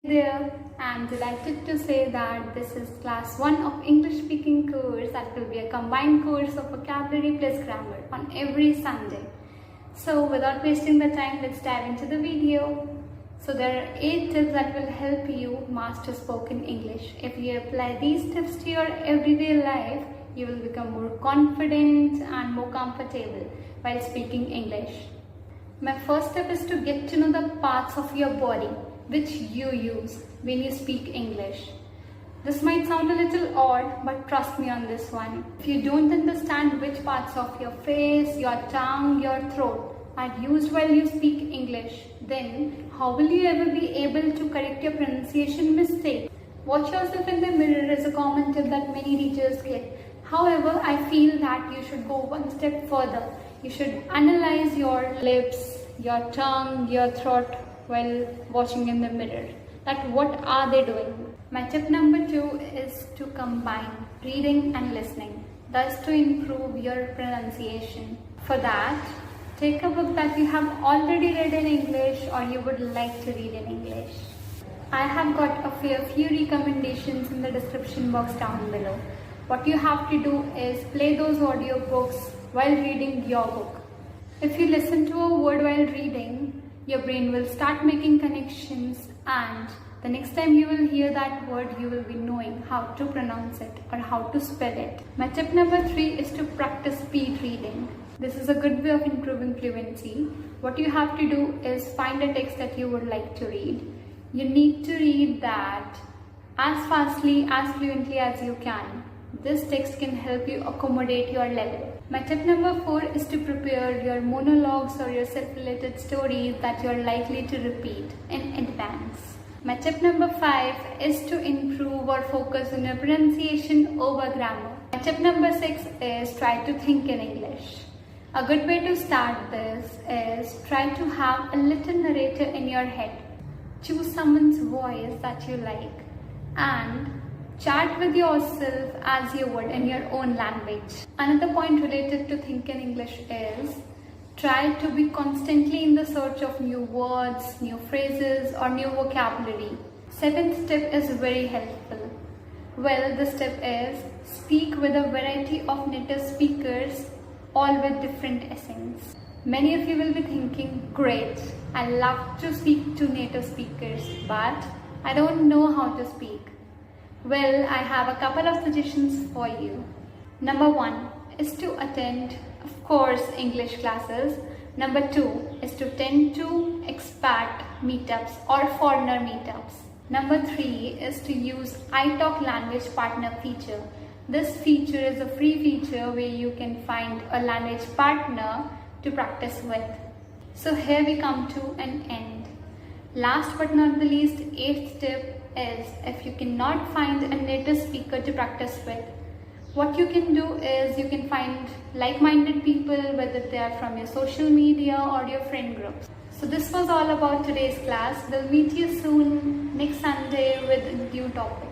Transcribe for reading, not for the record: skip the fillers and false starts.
There, I'm delighted to say that this is class 1 of English speaking course that will be a combined course of vocabulary plus grammar on every Sunday. So without wasting the time, let's dive into the video. So there are 8 tips that will help you master spoken English. If you apply these tips to your everyday life, you will become more confident and more comfortable while speaking English. My first tip is to get to know the parts of your body which you use when you speak English. This might sound a little odd, but trust me on this one. If you don't understand which parts of your face, your tongue, your throat are used while you speak English, then how will you ever be able to correct your pronunciation mistake? Watch yourself in the mirror is a common tip that many teachers get. However, I feel that you should go one step further. You should analyze your lips, your tongue, your throat while watching in the mirror. That what are they doing? My tip number 2 is to combine reading and listening, thus to improve your pronunciation. For that, take a book that you have already read in English or you would like to read in English. I have got a few recommendations in the description box down below. What you have to do is play those audiobooks while reading your book. If you listen to a word while reading, your brain will start making connections, and the next time you will hear that word, you will be knowing how to pronounce it or how to spell it. My tip number 3 is to practice speed reading. This is a good way of improving fluency. What you have to do is find a text that you would like to read. You need to read that as fastly, as fluently as you can. This text can help you accommodate your level. My tip number 4 is to prepare your monologues or your self-related stories that you're likely to repeat in advance. My tip number 5 is to improve or focus on your pronunciation over grammar. My tip number 6 is try to think in English. A good way to start this is try to have a little narrator in your head. Choose someone's voice that you like and chat with yourself as you would in your own language. Another point related to think in English is try to be constantly in the search of new words, new phrases or new vocabulary. 7th tip is very helpful. Well, this tip is speak with a variety of native speakers, all with different accents. Many of you will be thinking, great, I love to speak to native speakers, but I don't know how to speak. Well, I have a couple of suggestions for you. Number 1 is to attend, of course, English classes. Number 2 is to attend to expat meetups or foreigner meetups. Number 3 is to use iTalk language partner feature. This feature is a free feature where you can find a language partner to practice with. So here we come to an end. Last but not the least, 8th tip is if you cannot find a native speaker to practice with, what you can do is you can find like-minded people, whether they are from your social media or your friend groups. So this was all about today's class. We'll meet you soon next Sunday with a new topic.